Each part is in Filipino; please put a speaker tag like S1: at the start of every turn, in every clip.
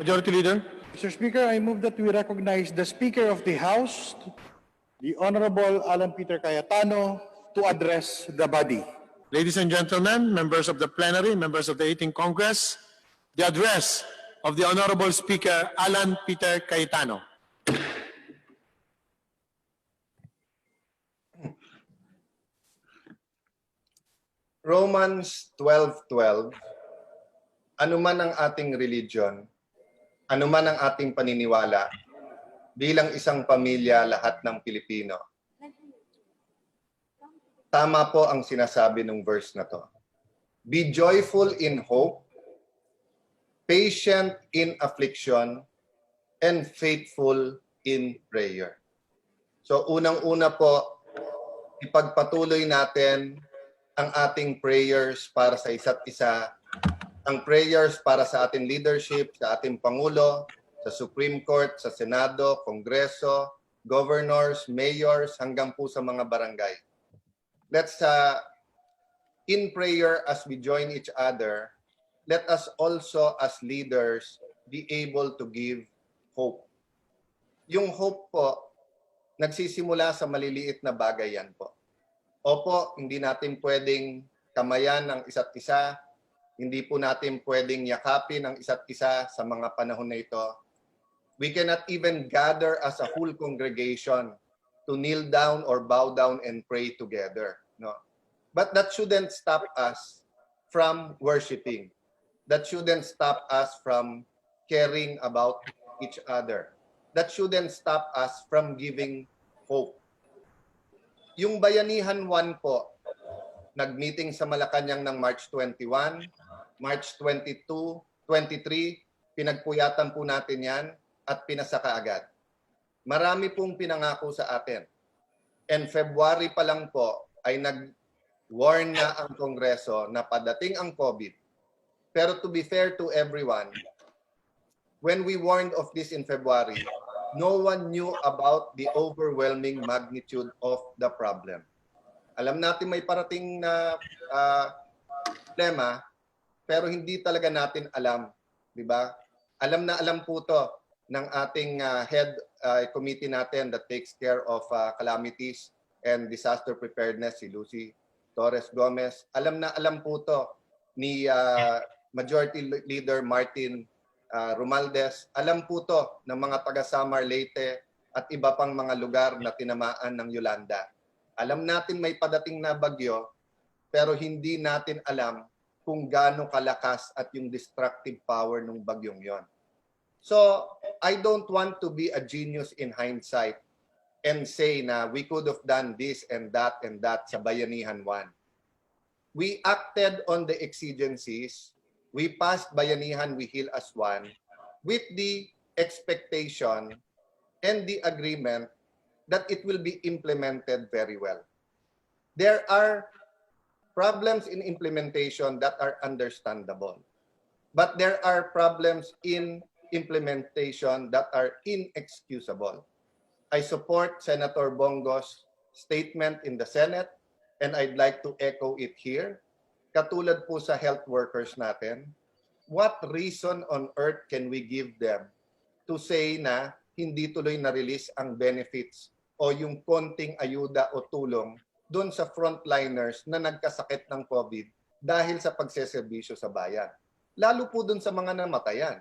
S1: Majority Leader.
S2: Mr. Speaker, I move that we recognize the Speaker of the House, the Honorable Alan Peter Cayetano, to address the body.
S1: Ladies and gentlemen, members of the plenary, members of the 18th Congress, the address of the Honorable Speaker Alan Peter Cayetano.
S3: Romans 12:12, anuman ang ating religion, anuman ang ating paniniwala, bilang isang pamilya lahat ng Pilipino. Tama po ang sinasabi ng verse na to. Be joyful in hope, patient in affliction, and faithful in prayer. So unang-una po, ipagpatuloy natin ang ating prayers para sa isa't isa, ang prayers para sa ating leadership, sa ating Pangulo, sa Supreme Court, sa Senado, Kongreso, governors, mayors, hanggang po sa mga barangay. Let's, in prayer as we join each other, let us also as leaders be able to give hope. Yung hope po, nagsisimula sa maliliit na bagay yan po. Opo, hindi natin pwedeng kamayan ang isa't isa. Hindi po natin pwedeng yakapin ang isa't isa sa mga panahon na ito. We cannot even gather as a whole congregation to kneel down or bow down and pray together. No? But that shouldn't stop us from worshiping. That shouldn't stop us from caring about each other. That shouldn't stop us from giving hope. Yung Bayanihan 1 po, nag-meeting sa Malacanang ng March 21, March 22, 23, pinagpuyatan po natin yan at pinasa kaagad. Marami pong pinangako sa atin. And February pa lang po ay nag-warn na ang Kongreso na padating ang COVID. Pero to be fair to everyone, when we warned of this in February, no one knew about the overwhelming magnitude of the problem. Alam natin may parating na problema, pero hindi talaga natin alam, di ba? Alam na alam po to ng ating head committee natin that takes care of calamities and disaster preparedness, si Lucy Torres Gomez. Alam na alam po to ni Majority Leader Martin Romualdez. Alam po to ng mga taga Samar Leyte at iba pang mga lugar na tinamaan ng Yolanda. Alam natin may padating na bagyo, pero hindi natin alam kung gaano kalakas at yung destructive power ng bagyong yon. So, I don't want to be a genius in hindsight and say na we could have done this and that sa Bayanihan 1. We acted on the exigencies. We passed Bayanihan, We Heal as One with the expectation and the agreement that it will be implemented very well. There are problems in implementation that are understandable, but there are problems in implementation that are inexcusable. I support Senator Bongo's statement in the Senate, and I'd like to echo it here. Katulad po sa health workers natin, what reason on earth can we give them to say na hindi tuloy na-release ang benefits o yung konting ayuda o tulong doon sa frontliners na nagkasakit ng COVID dahil sa pagseserbisyo sa bayan? Lalo po doon sa mga namatayan.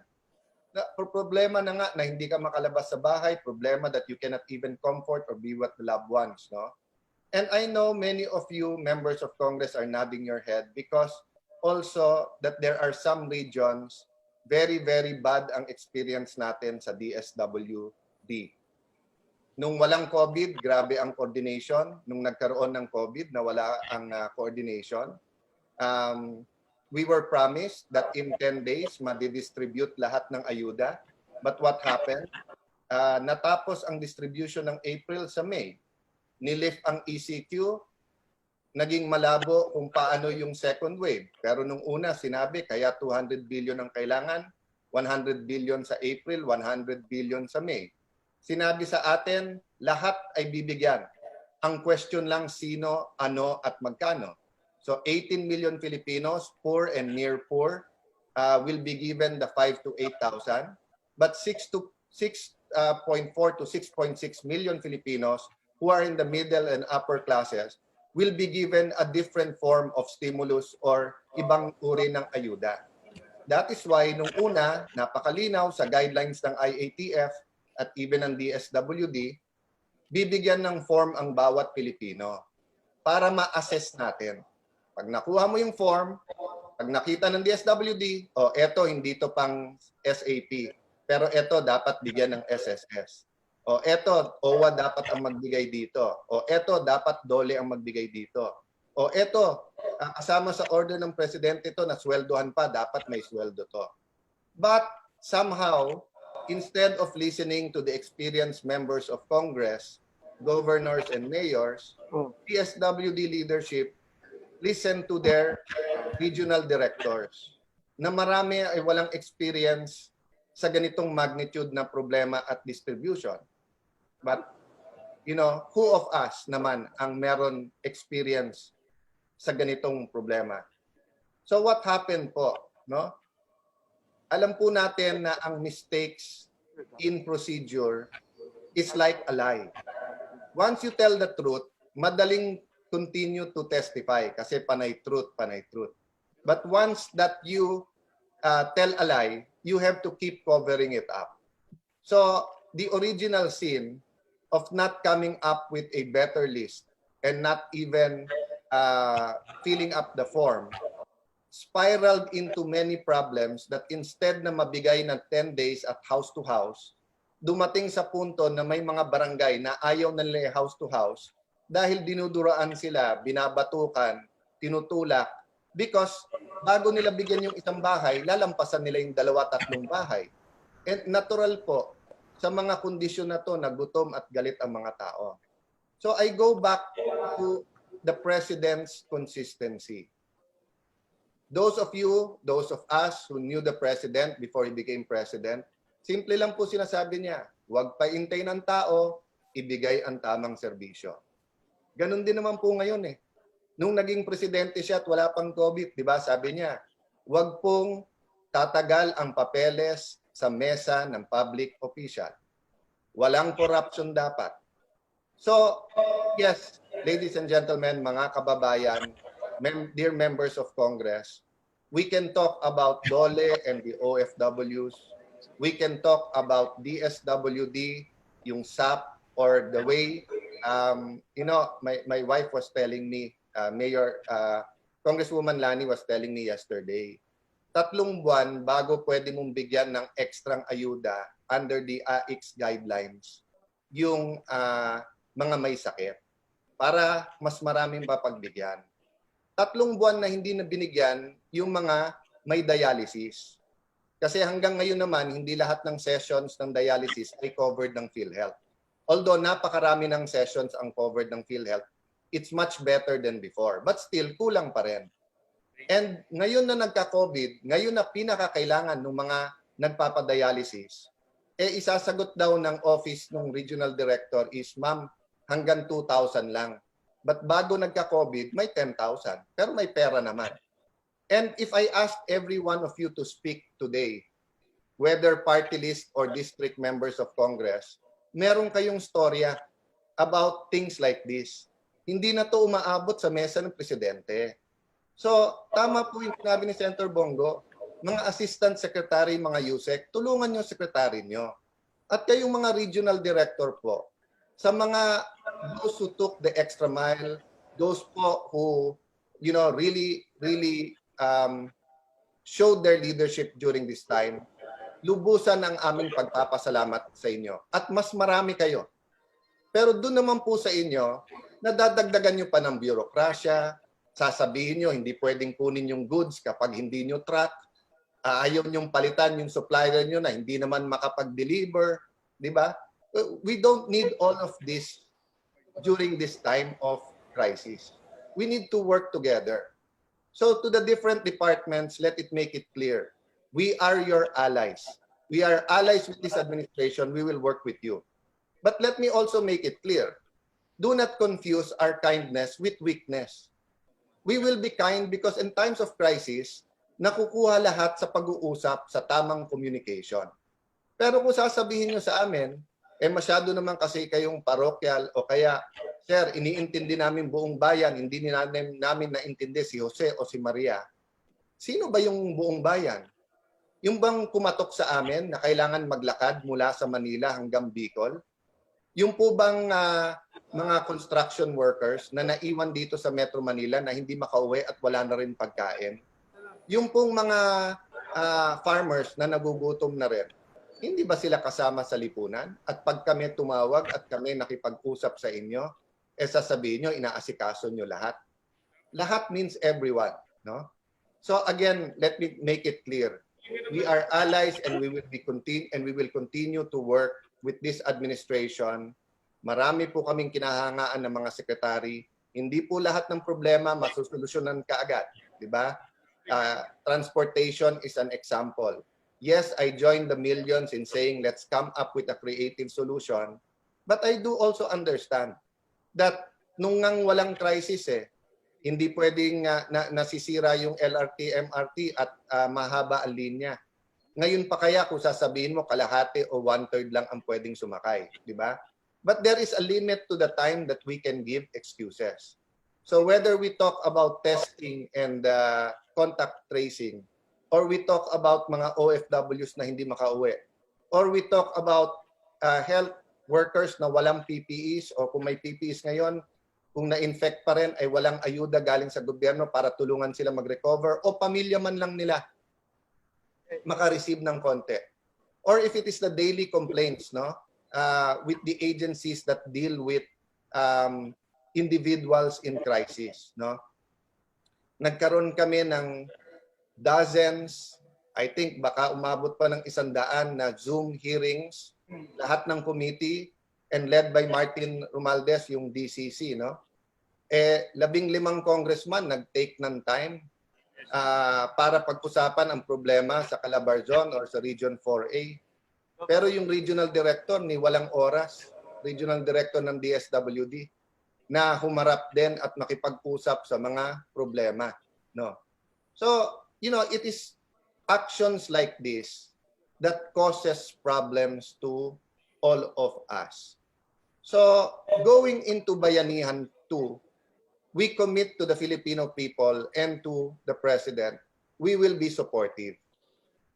S3: Problema na nga na hindi ka makalabas sa bahay, problema that you cannot even comfort or be with the loved ones, no? And I know many of you members of Congress are nodding your head because also that there are some regions very, very bad ang experience natin sa DSWD. Nung walang COVID, grabe ang coordination. Nung nagkaroon ng COVID, nawala ang coordination. We were promised that in 10 days, madidistribute lahat ng ayuda. But what happened? Natapos ang distribution ng April sa May. Nilift ang ECQ, naging malabo kung paano yung second wave. Pero nung una, sinabi, kaya 200 billion ang kailangan, 100 billion sa April, 100 billion sa May. Sinabi sa atin, lahat ay bibigyan. Ang question lang, sino, ano, at magkano. So 18 million Filipinos, poor and near poor, will be given the 5 to 8,000, but 6.4 to 6.6 million Filipinos who are in the middle and upper classes will be given a different form of stimulus or ibang uri ng ayuda. That is why nung una, napakalinaw sa guidelines ng IATF at even ng DSWD, bibigyan ng form ang bawat Pilipino para ma-assess natin. Pag nakuha mo yung form, pag nakita ng DSWD, eto hindi to pang SAP, pero eto dapat bigyan ng SSS. Eto, OWA dapat ang magbigay dito. Eto, dapat DOLE ang magbigay dito. Eto, kasama sa order ng presidente to na sweldohan pa, dapat may sweldo to. But somehow, instead of listening to the experienced members of Congress, governors and mayors, DSWD leadership listen to their regional directors na marami ay walang experience sa ganitong magnitude na problema at distribution. But, who of us naman ang meron experience sa ganitong problema? So what happened po? No? Alam po natin na ang mistakes in procedure is like a lie. Once you tell the truth, madaling continue to testify kasi panay truth, panay truth. But once that you tell a lie, you have to keep covering it up. So the original sin of not coming up with a better list and not even filling up the form spiraled into many problems that instead na mabigay ng 10 days at house to house, dumating sa punto na may mga barangay na ayaw nila house to house dahil dinuduraan sila, binabatukan, tinutulak, because bago nila bigyan yung isang bahay, lalampasan nila yung 2-3 bahay. And natural po, sa mga kondisyon na to, nagutom at galit ang mga tao. So I go back to the President's consistency. Those of us who knew the President before he became President, simple lang po sinasabi niya, huwag paintay ng tao, ibigay ang tamang serbisyo. Ganon din naman po ngayon eh. Nung naging presidente siya at wala pang COVID, di ba, sabi niya, huwag pong tatagal ang papeles sa mesa ng public official. Walang corruption dapat. So, yes, ladies and gentlemen, mga kababayan, dear members of Congress, we can talk about DOLE and the OFWs. We can talk about DSWD, yung SAP, or the way, my wife was telling me, Congresswoman Lani was telling me yesterday, 3 buwan bago pwede mong bigyan ng ekstrang ayuda under the AIX guidelines yung mga may sakit para mas maraming papagbigyan. 3 buwan na hindi na binigyan yung mga may dialysis. Kasi hanggang ngayon naman, hindi lahat ng sessions ng dialysis ay covered ng PhilHealth. Although napakarami ng sessions ang covered ng PhilHealth, it's much better than before. But still, kulang pa rin. And ngayon na nagka-COVID, ngayon na pinakakailangan ng mga nagpapadialysis, isasagot daw ng office ng regional director is, ma'am, hanggang 2,000 lang. But bago nagka-COVID, may 10,000. Pero may pera naman. And if I ask every one of you to speak today, whether party list or district members of Congress, meron kayong storya about things like this. Hindi na to umaabot sa mesa ng presidente. So, tama po yung sinabi ni Senator Bongo, mga assistant secretary, mga USEC, tulungan yung secretary nyo. At kayong mga regional director po, sa mga those who took the extra mile, those po who, really showed their leadership during this time, lubusan ang aming pagpapasalamat sa inyo. At mas marami kayo. Pero doon naman po sa inyo, nadadagdagan nyo pa ng bureaucracia, sasabihin nyo, hindi pwedeng kunin yung goods kapag hindi nyo track, ayaw nyong palitan yung supplier nyo na hindi naman makapag-deliver, di ba? We don't need all of this during this time of crisis. We need to work together. So to the different departments, let it make it clear. We are your allies. We are allies with this administration. We will work with you. But let me also make it clear. Do not confuse our kindness with weakness. We will be kind because in times of crisis, nakukuha lahat sa pag-uusap sa tamang communication. Pero kung sasabihin nyo sa amin, masyado naman kasi kayong parokyal o kaya, sir, iniintindi namin buong bayan, hindi namin naintindi si Jose o si Maria. Sino ba yung buong bayan? Yung bang kumatok sa amin na kailangan maglakad mula sa Manila hanggang Bicol? Yung po bang mga construction workers na naiwan dito sa Metro Manila na hindi makauwi at wala na rin pagkain? Yung pong mga farmers na nagugutom na rin, hindi ba sila kasama sa lipunan? At pag kami tumawag at kami nakipag-usap sa inyo, sasabihin nyo, inaasikaso nyo lahat. Lahat means everyone, no? So again, let me make it clear. We are allies and we will continue to work with this administration. Marami po kaming kinahangaan ng mga sekretary. Hindi po lahat ng problema masusolusyonan kaagad, di ba? Transportation is an example. Yes, I join the millions in saying let's come up with a creative solution. But I do also understand that nung ngang walang crisis hindi pwedeng nasisira yung LRT, MRT at mahaba ang linya. Ngayon pa kaya kung sasabihin mo kalahati o 1/3 lang ang pwedeng sumakay, di ba? But there is a limit to the time that we can give excuses. So whether we talk about testing and contact tracing, or we talk about mga OFWs na hindi makauwi, or we talk about health workers na walang PPEs, o kung may PPEs ngayon, kung na-infect pa rin ay walang ayuda galing sa gobyerno para tulungan sila mag-recover, o pamilya man lang nila makareceive ng konti. Or if it is the daily complaints, no, with the agencies that deal with individuals in crisis, no. Nagkaroon kami ng dozens, I think baka umabot pa ng 100 na Zoom hearings, lahat ng committee and led by Martin Romualdez, yung DCC, no? 15 congressman nag-take ng time para pag-usapan ang problema sa Calabarzon or sa Region 4A. Pero yung regional director ni walang oras, regional director ng DSWD, na humarap din at makipag-usap sa mga problema, no? So, it is actions like this that causes problems to all of us. So, going into Bayanihan 2, we commit to the Filipino people and to the President, we will be supportive.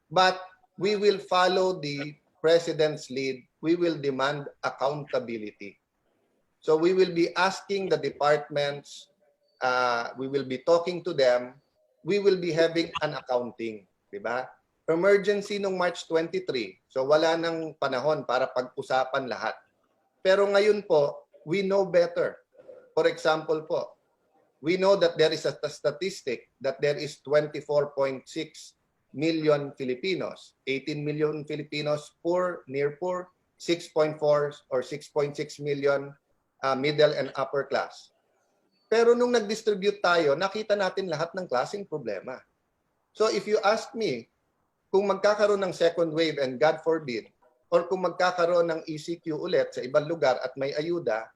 S3: But we will follow the President's lead. We will demand accountability. So we will be asking the departments, we will be talking to them, we will be having an accounting, di ba? Emergency nung March 23, so wala nang panahon para pag-usapan lahat. Pero ngayon po, we know better. For example po, we know that there is a statistic that there is 24.6 million Filipinos, 18 million Filipinos poor, near poor, 6.4 or 6.6 million middle and upper class. Pero nung nag-distribute tayo, nakita natin lahat ng klaseng problema. So if you ask me, kung magkakaroon ng second wave and God forbid, or kung magkakaroon ng ECQ ulit sa ibang lugar at may ayuda,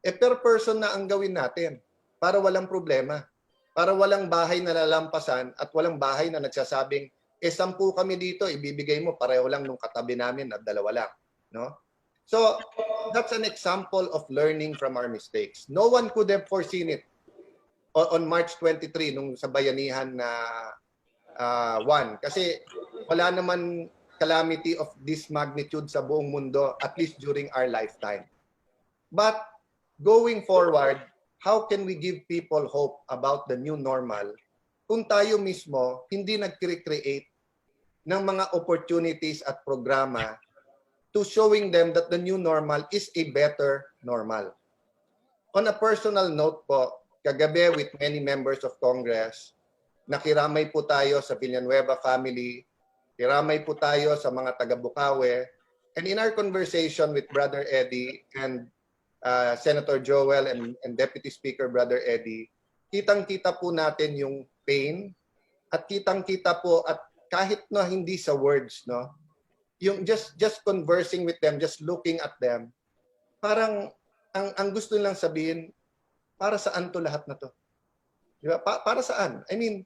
S3: per person na ang gawin natin para walang problema. Para walang bahay na lalampasan at walang bahay na nagsasabing, 10 kami dito, ibibigay mo, pareho lang nung katabi namin at 2 lang. No? So, that's an example of learning from our mistakes. No one could have foreseen it on March 23 nung sa Bayanihan na 1. Kasi wala naman calamity of this magnitude sa buong mundo, at least during our lifetime. But going forward, how can we give people hope about the new normal kung tayo mismo hindi nag-create ng mga opportunities at programa to showing them that the new normal is a better normal. On a personal note po, kagabi with many members of Congress, nakiramay po tayo sa Villanueva family, kiramay po tayo sa mga taga-Bukawe, and in our conversation with Brother Eddie and Senator Joel and Deputy Speaker Brother Eddie, kitang-kita po natin yung pain at kitang-kita po at kahit na hindi sa words, no, yung just conversing with them, just looking at them, parang ang gusto nilang sabihin, para saan to lahat na to? Di ba? Para saan? I mean,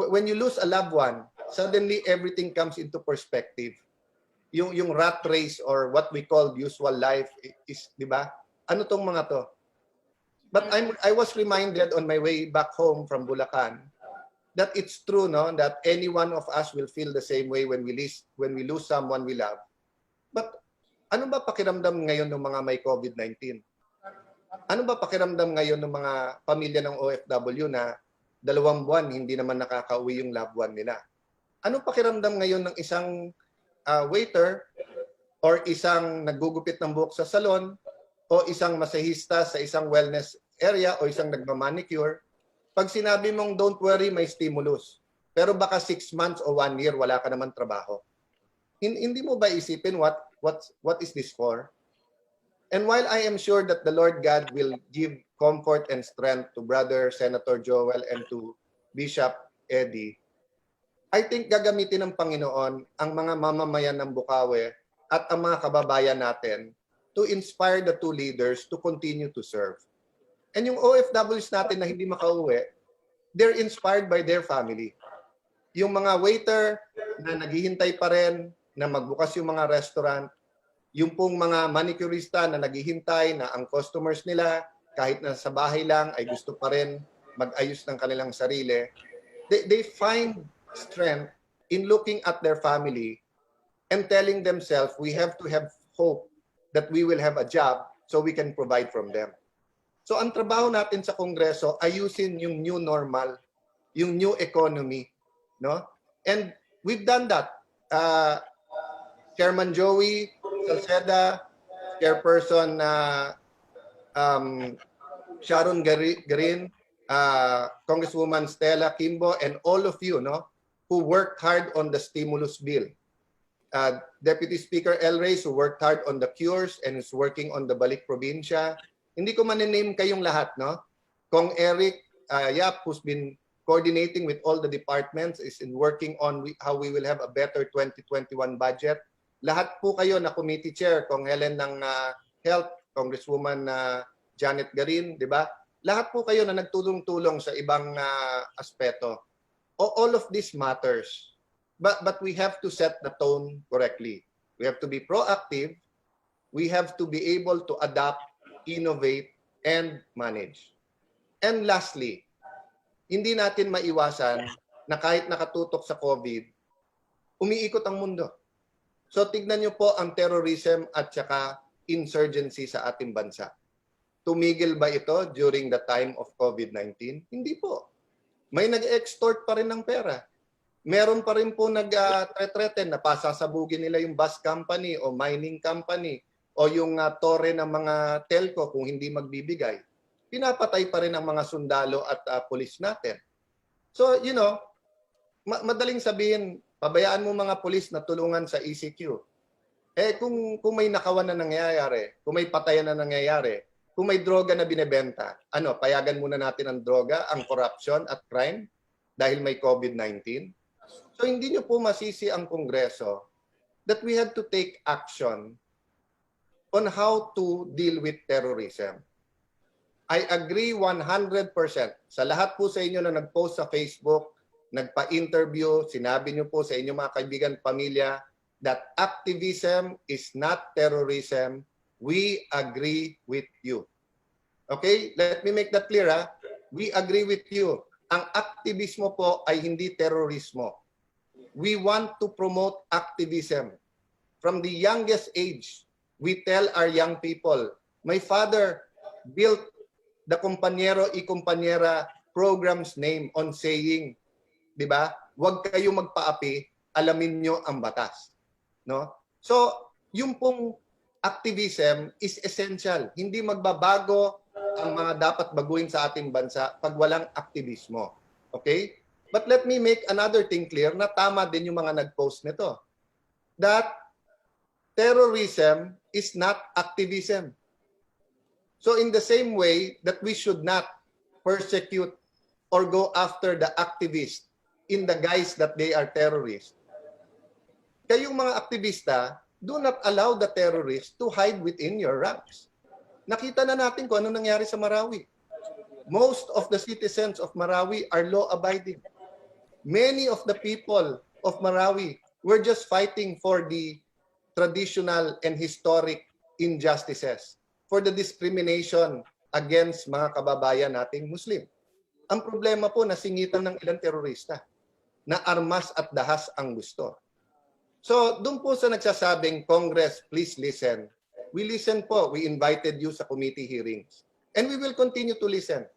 S3: when you lose a loved one, suddenly everything comes into perspective. Yung rat race or what we call usual life is, di ba? Ano tong mga to? But I was reminded on my way back home from Bulacan that it's true, no, that any one of us will feel the same way when we lose someone we love. But ano ba pakiramdam ngayon ng mga may COVID-19? Ano ba pakiramdam ngayon ng mga pamilya ng OFW na 2 buwan hindi naman nakakauwi yung loved one nila? Ano pakiramdam ngayon ng isang waiter or isang naggugupit ng buhok sa salon o isang masahista sa isang wellness area o isang nagmamanicure, pag sinabi mong don't worry, may stimulus. Pero baka 6 months o 1 year wala ka naman trabaho. Hindi mo ba isipin what is this for? And while I am sure that the Lord God will give comfort and strength to Brother Senator Joel and to Bishop Eddie, I think gagamitin ng Panginoon ang mga mamamayan ng Bukawi at ang mga kababayan natin to inspire the two leaders to continue to serve. And yung OFWs natin na hindi makauwi, they're inspired by their family. Yung mga waiter na naghihintay pa rin na magbukas yung mga restaurant, yung pong mga manicurista na naghihintay na ang customers nila, kahit na sa bahay lang, ay gusto pa rin mag-ayos ng kanilang sarili, they find strength in looking at their family and telling themselves, we have to have hope that we will have a job so we can provide from them. So ang trabaho natin sa Kongreso, ayusin yung new normal, yung new economy, no? And we've done that. Chairman Joey Salceda, Chairperson Sharon Garin, Congresswoman Stella Kimbo, and all of you, no, who worked hard on the stimulus bill. Deputy Speaker El Reyes, who worked hard on the cures and is working on the Balik Probinsya. Hindi ko man-name kayong lahat, no? Kong Eric Yap, who's been coordinating with all the departments, is in working on how we will have a better 2021 budget. Lahat po kayo na committee chair, Kong Helen ng Health, Congresswoman Janet Garin, di ba? Lahat po kayo na nagtulong-tulong sa ibang aspeto. All of this matters. But we have to set the tone correctly. We have to be proactive. We have to be able to adapt, innovate, and manage. And lastly, hindi natin maiwasan na kahit nakatutok sa COVID, umiikot ang mundo. So tignan niyo po ang terrorism at saka insurgency sa ating bansa. Tumigil ba ito during the time of COVID-19? Hindi po. May nag-extort pa rin ng pera. Meron pa rin po nag-threaten na pasasabugin nila yung bus company o mining company o yung tore ng mga telco kung hindi magbibigay. Pinapatay pa rin ang mga sundalo at pulis natin. So, you know, madaling sabihin, pabayaan mo mga pulis na tulungan sa ECQ. Eh, kung may nakawan na nangyayari, kung may patayan na nangyayari, kung may droga na binebenta, ano, payagan muna natin ang droga, ang corruption at crime dahil may COVID-19? So hindi nyo po masisi ang Kongreso that we have to take action on how to deal with terrorism. I agree 100%. Sa lahat po sa inyo na nag-post sa Facebook, nagpa-interview, sinabi nyo po sa inyong mga kaibigan, pamilya, that activism is not terrorism. We agree with you. Okay? Let me make that clear, ha? We agree with you. Ang aktivismo po ay hindi terorismo. We want to promote activism. From the youngest age, we tell our young people, my father built the Compañero y Compañera program's name on saying, di ba? Huwag kayo magpaapi, alamin nyo ang batas. No? So, yung pong activism is essential. Hindi magbabago ang mga dapat baguhin sa ating bansa pag walang aktivismo. Okay? But let me make another thing clear na tama din yung mga nag-post nito. That terrorism is not activism. So in the same way that we should not persecute or go after the activists in the guise that they are terrorists, kayong mga aktivista, do not allow the terrorists to hide within your ranks. Nakita na natin kung ano nangyari sa Marawi. Most of the citizens of Marawi are law-abiding. Many of the people of Marawi were just fighting for the traditional and historic injustices, for the discrimination against mga kababayan nating Muslim. Ang problema po, nasingitan ng ilang terorista na armas at dahas ang gusto. So, doon po sa nagsasabing, Congress, please listen. We listen po. We invited you sa committee hearings. And we will continue to listen.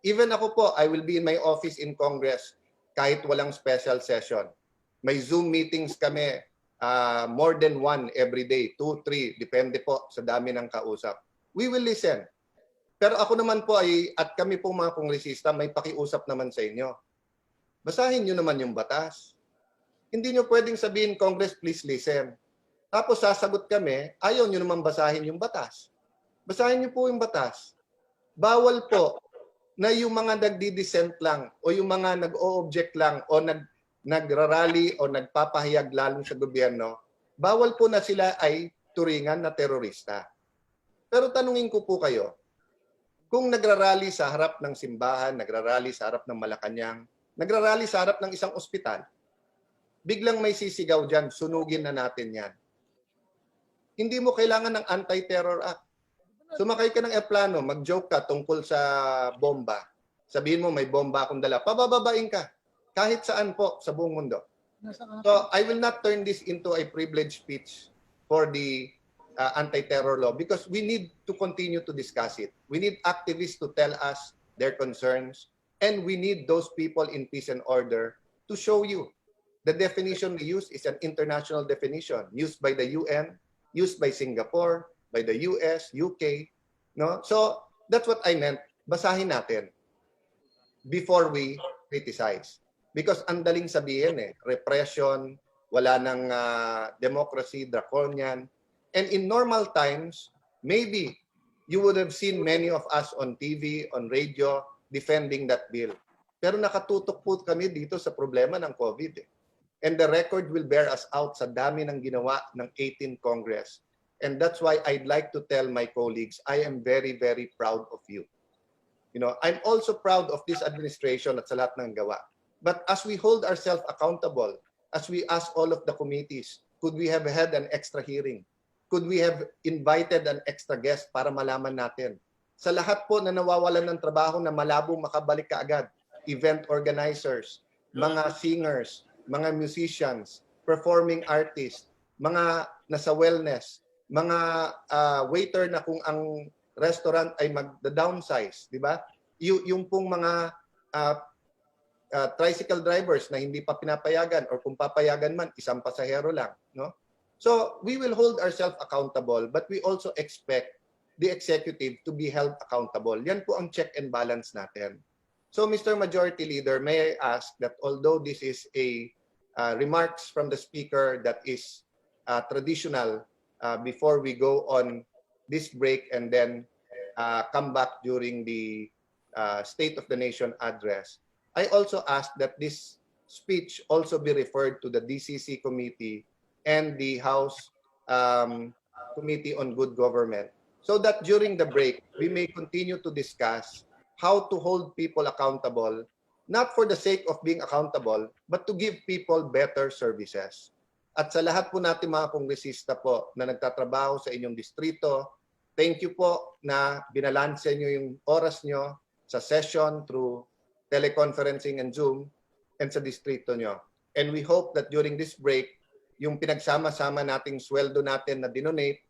S3: Even ako po, I will be in my office in Congress kahit walang special session. May Zoom meetings kami, more than one every day, 2, 3, depende po sa dami ng kausap. We will listen. Pero ako naman po ay, at kami po mga kongresista, may pakiusap naman sa inyo. Basahin nyo naman yung batas. Hindi nyo pwedeng sabihin, Congress, please listen. Tapos sasagot kami, ayaw nyo naman basahin yung batas. Basahin nyo po yung batas. Bawal po na yung mga nagdi-dissent lang o yung mga nag-o-object lang o nagrarally o nagpapahayag lalong sa gobyerno, bawal po na sila ay turingan na terorista. Pero tanungin ko po kayo, kung nagrarally sa harap ng simbahan, nagrarally sa harap ng Malacanang, nagrarally sa harap ng isang ospital, biglang may sisigaw dyan, sunugin na natin yan. Hindi mo kailangan ng Anti-Terror Act. Sumakay ka ng aeroplano, mag-joke ka tungkol sa bomba. Sabihin mo, may bomba akong dala. Pabababain ka. Kahit saan po sa buong mundo. So, I will not turn this into a privileged speech for the anti-terror law because we need to continue to discuss it. We need activists to tell us their concerns and we need those people in peace and order to show you. The definition we use is an international definition used by the UN, used by Singapore, by the US, UK, no? So, that's what I meant. Basahin natin before we criticize. Because ang daling sabihin repression, wala nang democracy, draconian. And in normal times, maybe you would have seen many of us on TV, on radio, defending that bill. Pero nakatutok po kami dito sa problema ng COVID. And the record will bear us out sa dami ng ginawa ng 18th Congress. And that's why I'd like to tell my colleagues, I am very, very proud of you. You know, I'm also proud of this administration at sa lahat ng gawa. But as we hold ourselves accountable, as we ask all of the committees, could we have had an extra hearing? Could we have invited an extra guest para malaman natin? Sa lahat po na nawawalan ng trabaho na malabo makabalik kaagad, event organizers, mga singers, mga musicians, performing artists, mga nasa wellness, mga waiter na kung ang restaurant ay mag-downsize, di ba? Yung pong mga tricycle drivers na hindi pa pinapayagan or kung papayagan man, isang pasahero lang, no? So, we will hold ourselves accountable, but we also expect the executive to be held accountable. Yan po ang check and balance natin. So, Mr. Majority Leader, may I ask that although this is a remarks from the Speaker that is traditional before we go on this break and then come back during the State of the Nation address, I also ask that this speech also be referred to the DCC committee and the House Committee on Good Government so that during the break, we may continue to discuss how to hold people accountable, not for the sake of being accountable, but to give people better services. At sa lahat po natin mga kongresista po na nagtatrabaho sa inyong distrito, thank you po na binalanse nyo yung oras nyo sa session through teleconferencing and Zoom and sa distrito nyo. And we hope that during this break, yung pinagsama-sama nating sweldo natin na dinonate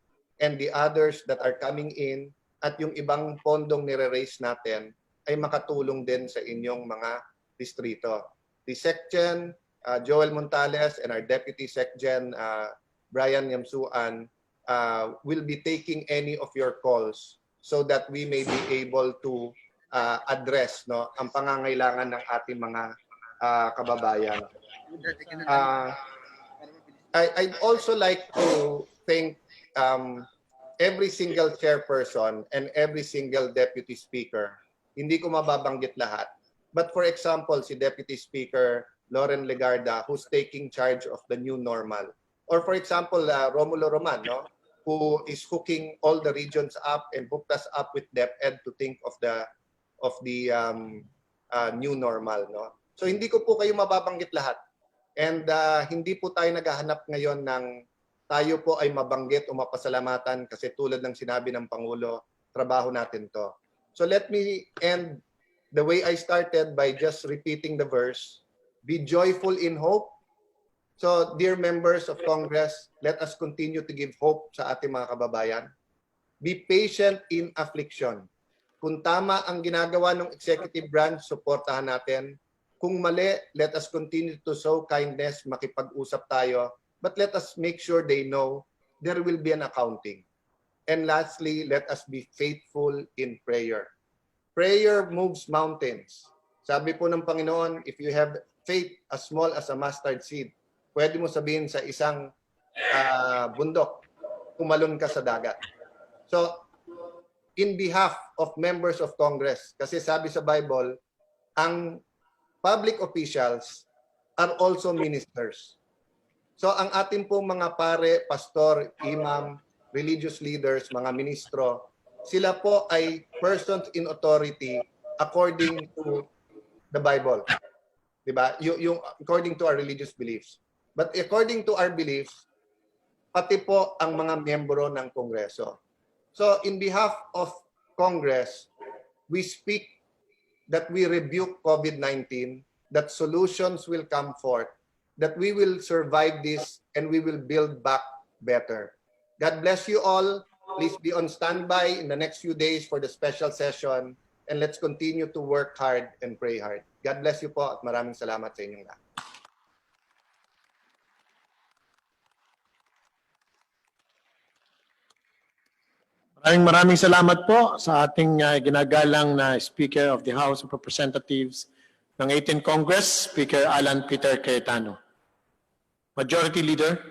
S3: and the others that are coming in at yung ibang pondong nire-raise natin ay makatulong din sa inyong mga distrito. The SecGen, Joel Montales, and our Deputy SecGen, Brian Yamsuan, will be taking any of your calls so that we may be able to address ang pangangailangan ng ating mga kababayan. I'd also like to thank every single chairperson and every single deputy speaker. Hindi ko mababanggit lahat. But for example, si Deputy Speaker Loren Legarda, who's taking charge of the new normal. Or for example, Romulo Roman, who is hooking all the regions up and hooked us up with DepEd to think of the new normal. So hindi ko po kayo mababanggit lahat. And hindi po tayo naghahanap ngayon ng tayo po ay mabanggit o mapasalamatan kasi tulad ng sinabi ng Pangulo, trabaho natin to. So let me end the way I started by just repeating the verse. Be joyful in hope. So dear members of Congress, let us continue to give hope sa ating mga kababayan. Be patient in affliction. Kung tama ang ginagawa ng executive branch, suportahan natin. Kung mali, let us continue to show kindness, makipag-usap tayo. But let us make sure they know there will be an accounting. And lastly, let us be faithful in prayer. Prayer moves mountains. Sabi po ng Panginoon, if you have faith as small as a mustard seed, pwede mo sabihin sa isang bundok, tumalon ka sa dagat. So, in behalf of members of Congress, kasi sabi sa Bible, ang public officials are also ministers. So ang ating pong mga pare, pastor, imam, religious leaders, mga ministro, sila po ay persons in authority according to the Bible. Diba? Yung according to our religious beliefs. But according to our beliefs, pati po ang mga miyembro ng Kongreso. So in behalf of Congress, we speak that we rebuke COVID-19, that solutions will come forth, that we will survive this and we will build back better. God bless you all. Please be on standby in the next few days for the special session and let's continue to work hard and pray hard. God bless you po at maraming salamat sa inyong lahat.
S1: Maraming salamat po sa ating ginagalang na Speaker of the House of Representatives ng 18th Congress, Speaker Alan Peter Cayetano. Majority Leader.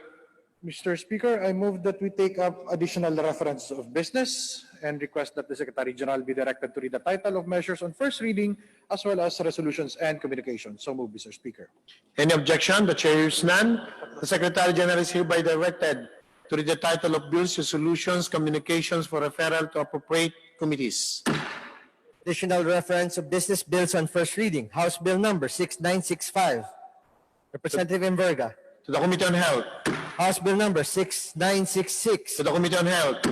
S2: Mr. Speaker, I move that we take up additional reference of business and request that the Secretary General be directed to read the title of measures on first reading as well as resolutions and communications. So move, Mr. Speaker.
S1: Any objection? The chair hears none. The Secretary General is hereby directed to read the title of bills, resolutions, communications for referral to appropriate committees.
S4: Additional reference of business bills on first reading. House Bill number 6965. Representative Enverga.
S1: To the Committee on Health.
S4: House Bill number 6966.
S1: To the Committee on Health.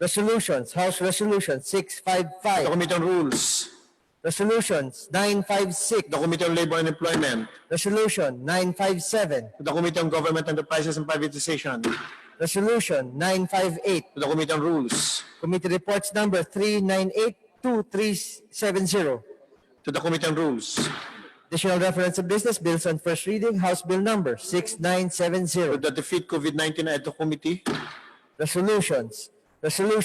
S4: Resolutions. House Resolution
S1: To the
S4: 655.
S1: Committee on Rules.
S4: Resolutions 956.
S1: To the Committee on Labor and Employment.
S4: Resolution 957.
S1: To the Committee on Government Enterprises and Privatization.
S4: Resolution 958.
S1: To the Committee on Rules.
S4: Committee reports number 3982370.
S1: To the Committee on Rules.
S4: Additional reference of business bills on first reading. House Bill number
S1: To
S4: 6970.
S1: the Defeat COVID-19 Ad Hoc Committee.
S4: Resolutions. Resolution